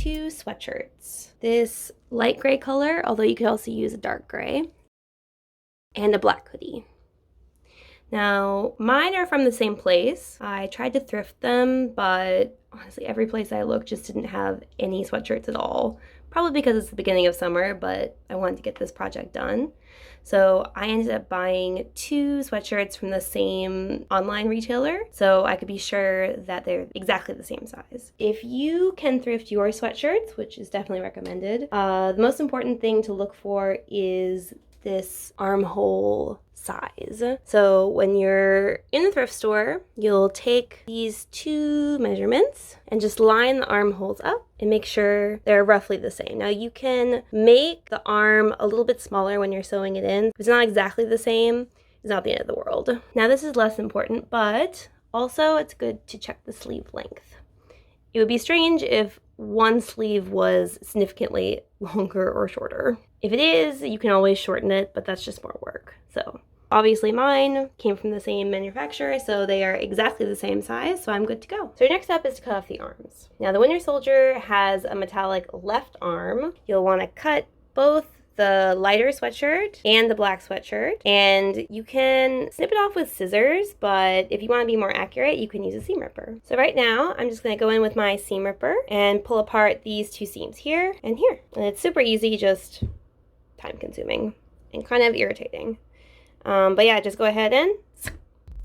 2 sweatshirts. This light gray color, although you could also use a dark gray, and a black hoodie. Now, mine are from the same place. I tried to thrift them, but honestly, every place I looked just didn't have any sweatshirts at all. Probably because it's the beginning of summer, but I wanted to get this project done. So I ended up buying 2 sweatshirts from the same online retailer, so I could be sure that they're exactly the same size. If you can thrift your sweatshirts, which is definitely recommended, the most important thing to look for is this armhole size. So when you're in the thrift store, you'll take these 2 measurements and just line the armholes up and make sure they're roughly the same. Now you can make the arm a little bit smaller when you're sewing it in. If it's not exactly the same, it's not the end of the world. Now this is less important, but also it's good to check the sleeve length. It would be strange if one sleeve was significantly longer or shorter. If it is, you can always shorten it, but that's just more work. So obviously mine came from the same manufacturer, so they are exactly the same size, so I'm good to go. So your next step is to cut off the arms. Now the Winter Soldier has a metallic left arm. You'll want to cut both the lighter sweatshirt and the black sweatshirt, and you can snip it off with scissors, but if you want to be more accurate, you can use a seam ripper. So right now I'm just going to go in with my seam ripper and pull apart these 2 seams here and here. And it's super easy, just time consuming and kind of irritating. But yeah, just go ahead and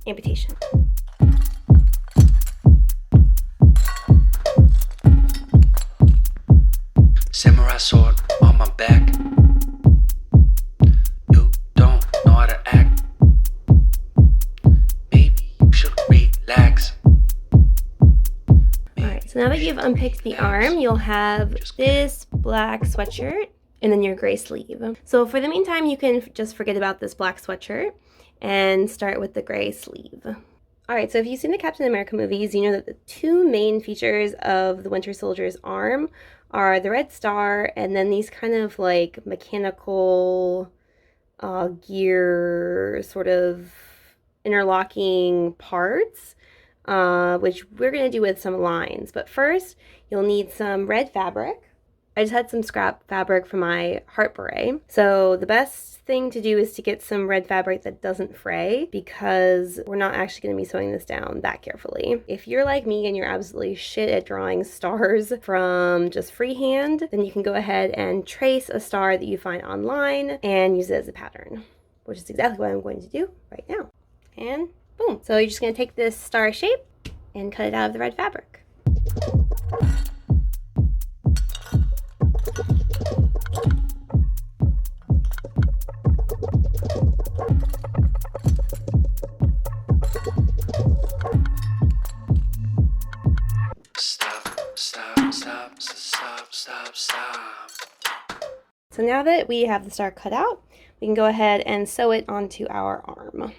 amputation. Samurai sword on my back. You don't know how to act. Maybe you should relax. Alright, so now that you've unpicked the arm, you'll have this black sweatshirt and then your gray sleeve. So for the meantime, you can just forget about this black sweatshirt and start with the gray sleeve. Alright, so if you've seen the Captain America movies, you know that the 2 main features of the Winter Soldier's arm are the red star and then these kind of like mechanical gear sort of interlocking parts, which we're going to do with some lines. But first, you'll need some red fabric. I just had some scrap fabric from my heart beret. So the best thing to do is to get some red fabric that doesn't fray, because we're not actually going to be sewing this down that carefully. If you're like me and you're absolutely shit at drawing stars from just freehand, then you can go ahead and trace a star that you find online and use it as a pattern, which is exactly what I'm going to do right now. And boom. So you're just going to take this star shape and cut it out of the red fabric. Stop. So now that we have the star cut out, we can go ahead and sew it onto our arm.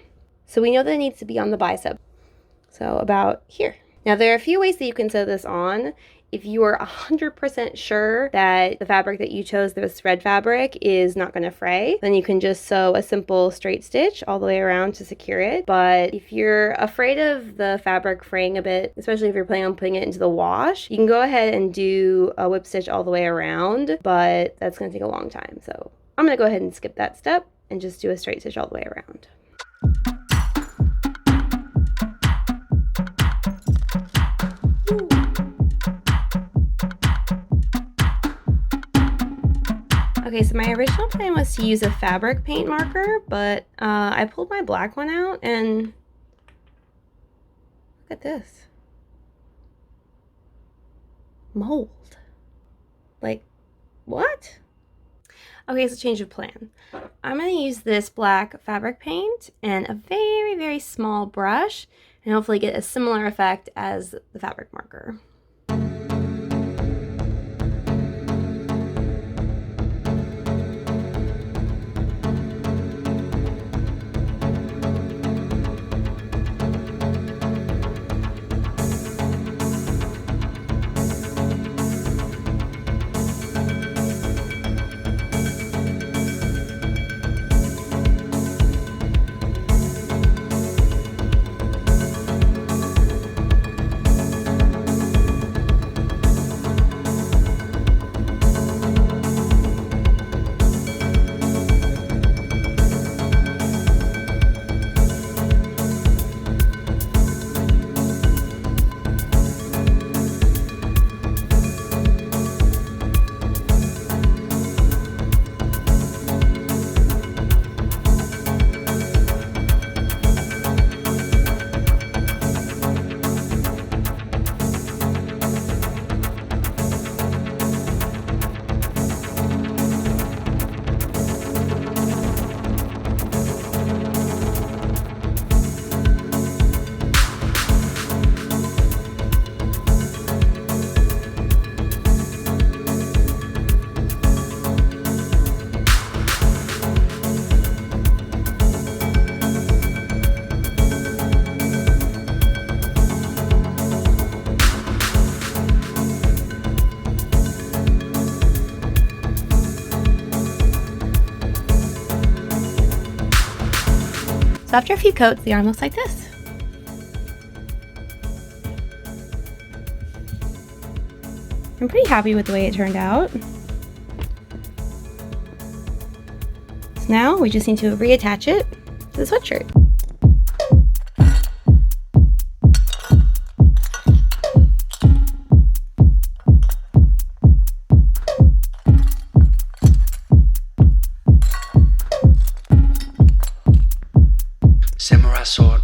So we know that it needs to be on the bicep, so about here. Now there are a few ways that you can sew this on. If you are 100% sure that the fabric that you chose, this red fabric, is not going to fray, then you can just sew a simple straight stitch all the way around to secure it. But if you're afraid of the fabric fraying a bit, especially if you're planning on putting it into the wash, you can go ahead and do a whip stitch all the way around, but that's going to take a long time. So I'm going to go ahead and skip that step and just do a straight stitch all the way around. Okay, so my original plan was to use a fabric paint marker, but I pulled my black one out and look at this. Mold. Like, what? Okay, so change of plan. I'm going to use this black fabric paint and a very, very small brush and hopefully get a similar effect as the fabric marker. So after a few coats, the arm looks like this. I'm pretty happy with the way it turned out. So now we just need to reattach it to the sweatshirt. Samurai sword